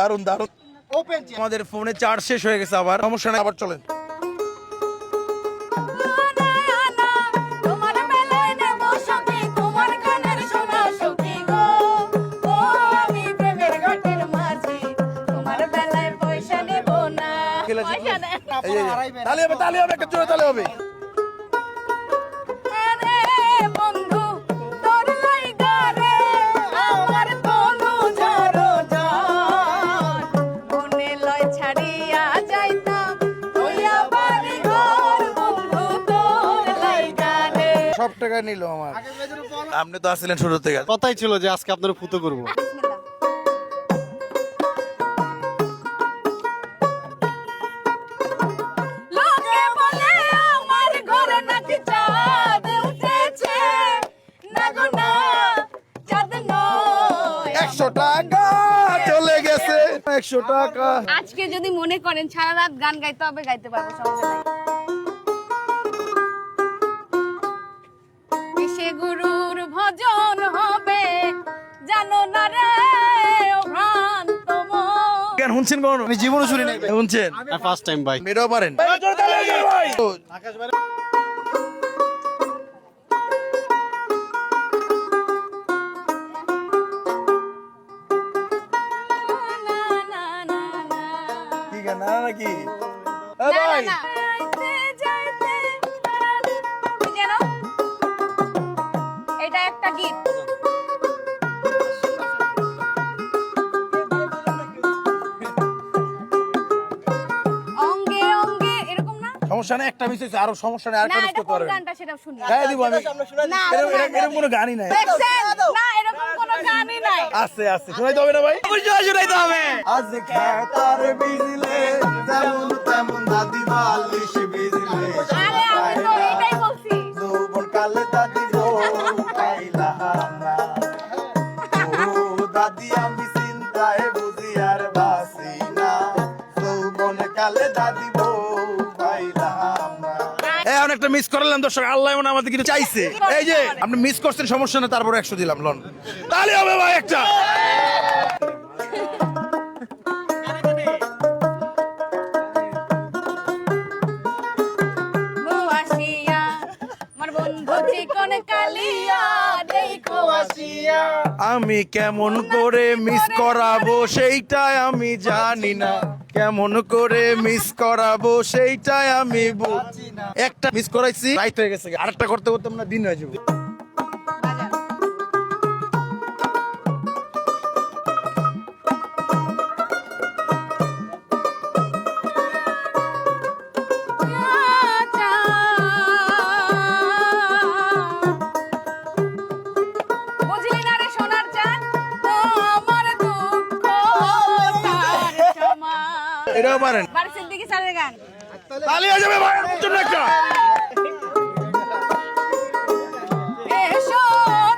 দারুন দারুন। আমাদের ফোনে চার্জ শেষ হয়ে গেছে, আবার সমস্যা নেই, আবার চলেন। তালি হবে, তালি হবে, একটা জোরে তালি হবে। সব টাকা নিল আমার। আপনি তো আসছিলেন শুরু থেকে। কথাই ছিল যে আজকে আপনার ফুটো করবো। টাকা চলে গেছে, 100 টাকা। আজকে যদি মনে করেন সারা রাত গান গাইতে হবে, গাইতে পারবো, সমস্যা নাই। কিসে গুরুর ভজন হবে জানো না রে ও ভ্রান্ত মন। গান শুনছেন কোন? আমি জীবনে শুনি নাই। শুনছেন? ফার্স্ট টাইম ভাই। মেয়েরাও পারেন? জোরে তালি হবে ভাই। আকাশ ভাই না, না, না, না। কি গান না নাকি? না, না, ভাই না। কি যেন? এটা একটা গীত। অঙ্গে অঙ্গে এরকম না? সমস্যা নেই, একটা মিস হয়েছে, আরো সমস্যা নেই, না, আরেকটা মিস এটা করতে কোন পারবেন। গানটা সেটা শুনি। গায়ে দিব আমি। না, এরকম কোনো গানই নাই। দেখছেন? না, এরকম কোনো গানই নাই। আছে আছে, শোনাইতে হবে না ভাই? অবশ্যই শোনাইতে হবে। আজ খেতার বিজলে যেমন তেমন দাদি বালিশ বিজলে, আরে আমি তো এটাই বলছি। যৌবন কালে দাদি গো পাইলাম না। ও দাদি আমি চিন্তায় বুঝি আর বাসি না, যৌবন কালে দাদি গো পাইলাম না। অনেকটা মিস করলাম দর্শক, আল্লাহ মনে আমাদের কিছু চাইছে। এই যে আপনি মিস করছেন, সমস্যা না, তারপর 100 দিলাম লন। তাহলে হবে ভাই একটা। আসিয়া আমার বন্ধু চিকন কালিয়া দেখো আসিয়া। আমি কেমন করে মিস করাবো সেইটাই আমি জানি না, কেমন করে মিস করাবো সেইটাই আমি বুঝি না। একটা মিস করাইছি, রাইত হয়ে গেছে, আরেকটা করতে করতে আমরা দিন হয়ে যাবে। বুঝলি না রে সোনার চাঁদ, আমার দুঃখ তার সমান। এটাও পারেন? বাড়ি সিদ্দিকী স্যারের গান। তালি হয়ে যাবে ভাই, আমার জন্য একটা। এসো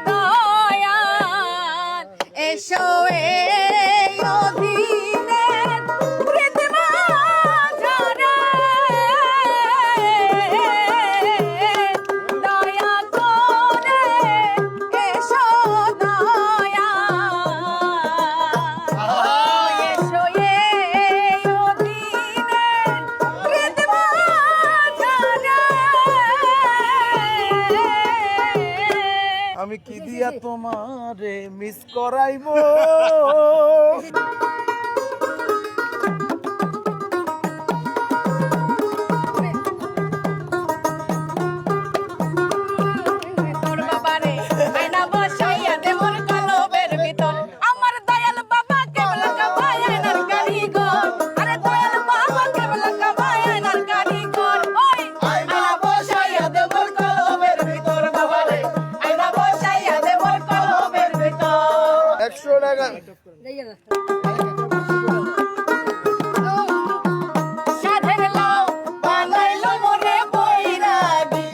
দয়াল, এসো এই অধীনে পৃথিবী ঝরে, দয়া করে এসো দয়াল, এসো এই অধীনে পৃথিবী ঝরে। আমি কি দিয়া তোমারে মিস করাইবো? তোর বাবারে আয়না বসাইয়া দে মোর কলবের ভিতর, আমার দয়াল বাবা কেবল কাবায় আয়নার কারিগর, আরে দয়াল বাবা কেবল কাবায় আয়নার কারিগর। ওই আয়না বসাইয়া দে মোর কলবের ভিতর বাবারে, আয়না বসাইয়া দে মোর কলবের ভিতর। 100 টাকা। সাধের লাউ বানাইলো মোরে বৈরাগী,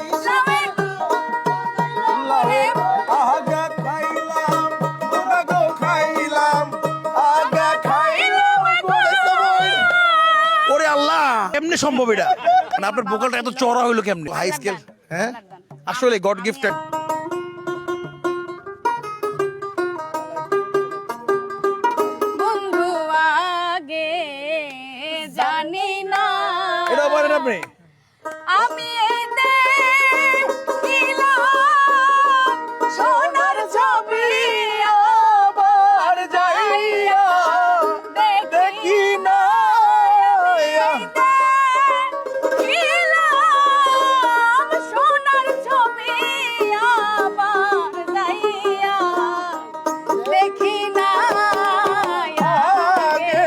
লাউয়ের আগা খাইলাম, আগা খাইলাম, আগা খাইলাম। ওরে আল্লাহ, কেমনে সম্ভব এটা? মানে আপনার ভোকালটা এত চড়া হইলো কেমনে? হাই স্কেল, হ্যাঁ আসলে গড গিফটেড। বন্ধু আপনি? আমি এই দেখিলাম সোনার ছবি আবার যাইয়া দেখি না দেখিলাম সোনার ছবি আবার যাইয়া দেখি না আগে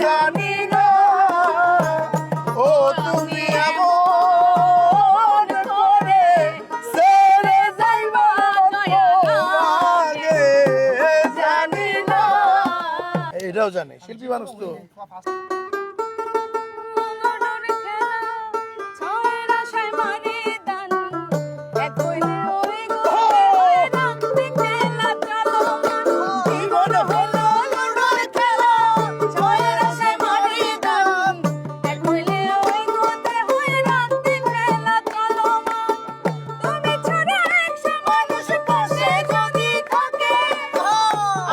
জানি না ও তুমি এমন করে ছেড়ে যাইবা আগে জানি না। এটাও জানে, শিল্পী মানুষ তো।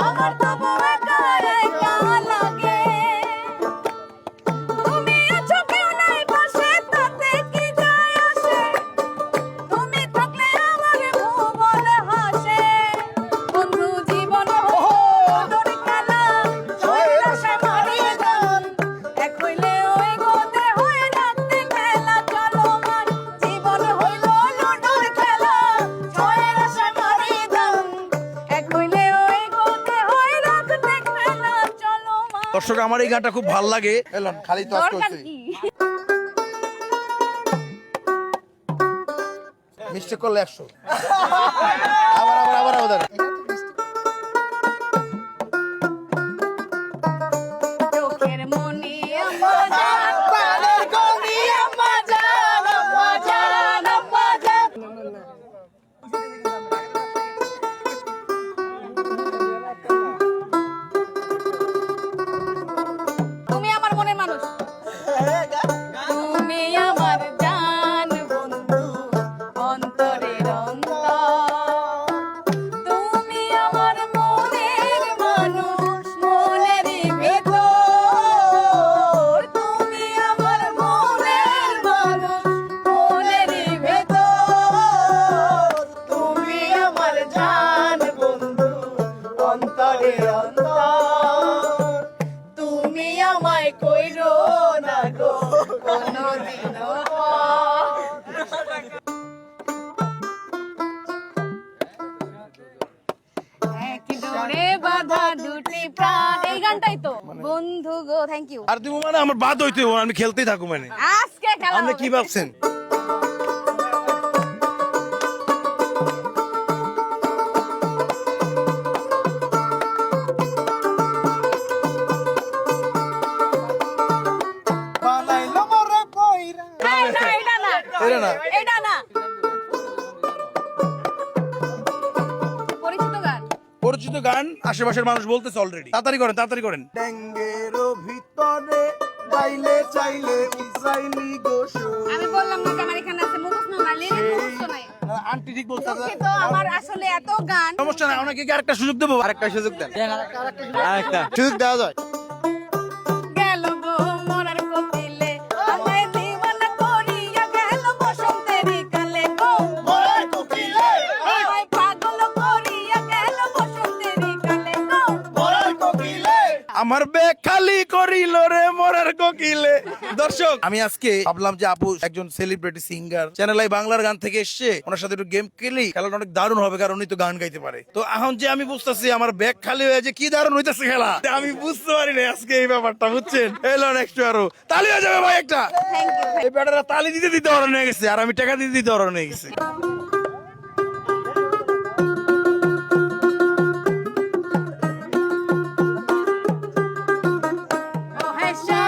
আমার তো একা একা লাগে তুমি আছো কেউ নাই পাশে তাতে কি যায় আসে তুমি থাকলে আমার ভুবন হাসে বন্ধু জীবন হলো খেলা ছয়ের আশা মারি গান এক হইলে ওই গোতে হয়ে রাখতে খেলা চলো মান জীবন হইল লুডুর খেলা ছয়ের আশা মারি গান এক হইলে ওই গোতে হয়ে রাখতে খেলা চলো মান। দর্শক আমার এই গানটা খুব ভালো লাগে। এলন খালি তো দরকার করছে, কি মিস্টেক করলে 100। আবার আবার আবার আবার চোখের মনি আম্মা জান প্রাণের গনি আম্মা জান আম্মা জান আম্মা জান তুমি আমার মনের মানুষ তুমি আমার জান বন্ধু অন্তরের অন্তর তুমি আমার মনের মানুষ মনেরই ভেতর তুমি আমার মনের মানুষ মনেরই ভেতর তুমি আমার জান বন্ধু অন্তরের অন্তর তুমি আমায় কইরো না গো কোনদিনও এক ডোরে বাঁধা দুটি প্রাণ এই গানটাই তো বন্ধু গো থ্যাংক ইউ আর তুমি মানে আমার বাদ হইতে হবে, আমি খেলতেই থাকো মানে। আজকে খেলা আপনি হবে। কি ভাবছেন? বানাইলো মোরে কইরা। এই না, এটা না এটা না। এটা না পরিচিত গান পরিচিত গান আশেপাশের মানুষ বলতেছে অলরেডি। তাড়াতাড়ি করেন, তাড়াতাড়ি করেন। ডেঙ্গের ভিতরে চাইলে চাইলে উসাইলি গোসো। আমি বললাম না যে আমার এখানে আছে মুখস্থ না লিরিক মুখস্থ নাই আন্টি ঠিক বলছে। দুঃখিত আমার আসলে এত গান সমস্যা নাই, ওনাকে কি আরেকটা সুযোগ দেবো? আরেকটা সুযোগ দেন, আরেকটা সুযোগ দেওয়া যায়। গেল গো মরার কোকিলে আমায় দিওয়ানা করিয়া গেল বসন্তেরই কালে গো মোরে কোকিলে, আমায় পাগল করিয়া গেল বসন্তেরই কালে গো মোরে কোকিলে। আমার ব্যাগ খালি করিল রে মরার কোকিলে। দর্শক আমি আজকে ভাবলাম যে আপু একজন সেলিব্রিটি সিঙ্গার, চ্যানেল আই বাংলার গান থেকে এসছে, ওনার সাথে একটু গেম খেলি, খেলাটা অনেক দারুণ হবে কারণ উনি তো গান গাইতে পারে। তো এখন যে আমি বুঝতেছি আমার ব্যাগ খালি হয়ে যে কি দারুণ হইতেছে খেলা, আমি বুঝতে পারি না আজকে এই ব্যাপারটা, বুঝছেন? এলো নেক্সট আরো তালি হয়ে যাবে ভাই একটা। থ্যাংক ইউ এই ব্যাটারা তালি দিতে দিতে অরণ হয়ে গেছে আর আমি টাকা দিতে দিতে অরণ হয়ে গেছে। ও হেসা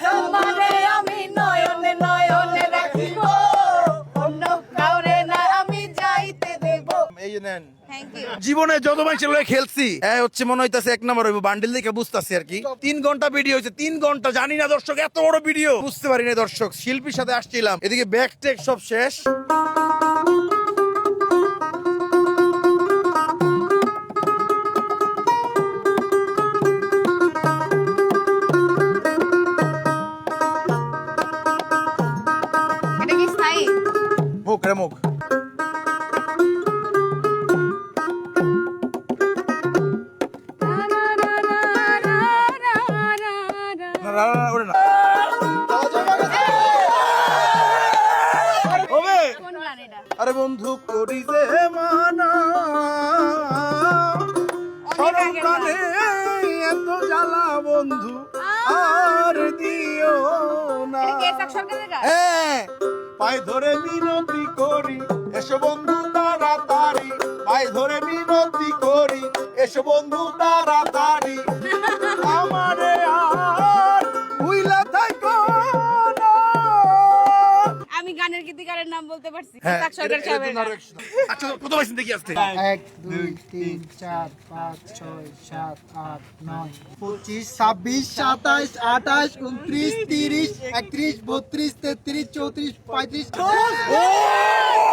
তোমারে আমি নয়নে নয়নে রাখিব অন্য কাউরে না আমি যাইতে দেব এই যে নেন। থ্যাংক ইউ জীবনে যত মানুষের লয়ে খেলছি হচ্ছে মনে হইতাছে 1 নম্বর হইব, বান্ডিল দেখে বুঝতাছি আর কি। 3 ঘন্টা ভিডিও হয়েছে, 3 ঘন্টা, জানি না দর্শক এত বড় ভিডিও বুঝতে পারি না দর্শক। শিল্পীর সাথে আসছিলাম, এদিকে ব্যাক টেক সব শেষ। বন্ধু করি যে মানা সরম প্রাণে এত জ্বালা বন্ধু আর দিও না। হ্যাঁ, পায়ে ধরে মিনতি করি এসো বন্ধু তাড়াতাড়ি, পায়ে ধরে মিনতি করি এসো বন্ধু তাড়াতাড়ি, আমারে আর ভুইলা থাকো না। আমি গানের গীতিকারের নাম বলতে পারছি হ্যাঁ, ইসাক সরকার সাহেবের গান। আচ্ছা কত পাইছেন দেখি আসতে? 1 2 3 4 5 6 7 8 9 25 26 27 28 29 30 31 32 33 34 35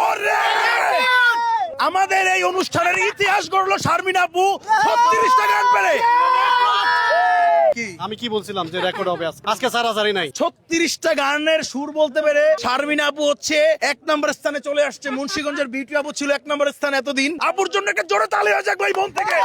ওরে! আমাদের এই অনুষ্ঠানের ইতিহাস গড়লো শারমিন আপু 36টা গান পেরে। কি আমি কি বলছিলাম যে রেকর্ড হবে আজকে সারাসারি নাই। 36টা গানের সুর বলতে পেরে শারমিন আপু হচ্ছে 1 নম্বর স্থানে চলে আসছে। মুন্সিগঞ্জের বিউটি আপু ছিল 1 নম্বর স্থানে এতদিন। আপুর জন্য একটা জোরে তালি হয়ে যাক ভাই মন থেকে।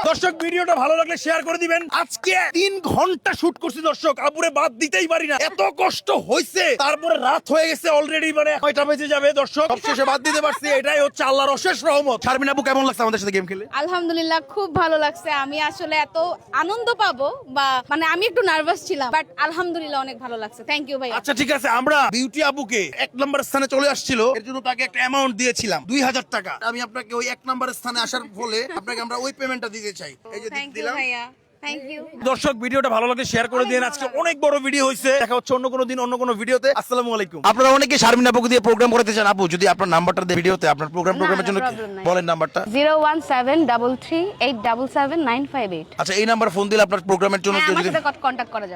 দর্শক ভিডিওটা ভালো লাগলে শেয়ার করে দিবেন। আজকে 3 ঘন্টা শুট করছি দর্শক, আপুরে বাদ দিতেই পারি না, এত কষ্ট হয়েছে। তারপরে রাত হয়ে গেছে অলরেডি, মানে 6টা বেজে যাবে দর্শক, সবশেষে বাদ দিতে পারছি। এটাই হচ্ছে আল্লাহর অশেষ রহমত। শারমিন আপু কেমন লাগছে আমাদের সাথে গেম খেলে? আলহামদুলিল্লাহ খুব ভালো লাগছে। আমি আসলে এত আনন্দ পাবো বা মানে আমি একটু নার্ভাস ছিলাম, বাট আলহামদুলিল্লাহ অনেক ভালো লাগছে। থ্যাংক ইউ ভাই। আচ্ছা ঠিক আছে, আমরা বিউটি আপুকে 1 নম্বর স্থানে চলে আসছিল, এর জন্য তাকে একটা অ্যামাউন্ট দিয়েছিলাম 2000 টাকা। আমি আপনাকে ওই 1 নম্বর স্থানে আসার ফলে আপনাকে আমরা ওই পেমেন্টটা দিতে চাই। এই যে থ্যাংক ইউ দিলাম। ভাইয়া, থ্যাংক ইউ। দর্শক ভিডিওটা ভালো লাগলে শেয়ার করে দিন। আজকে অনেক বড় ভিডিও হয়েছে, দেখা হচ্ছে অন্য কোনো দিন অন্য কোনো ভিডিওতে। আসসালামু আলাইকুম। আপনারা অনেকে শারমিন আপুকে দিয়ে প্রোগ্রাম করাতে চান, আপু যদি আপনার নাম্বারটা দেন ভিডিওতে, আপনার প্রোগ্রামের জন্য problem নাই। বলেন নাম্বারটা। 01733877958। আচ্ছা এই নাম্বার ফোন দিলে আপনার প্রোগ্রামের জন্য হ্যাঁ, কেউ আমার যদি সাথে কন্টাক্ট করা যাবে।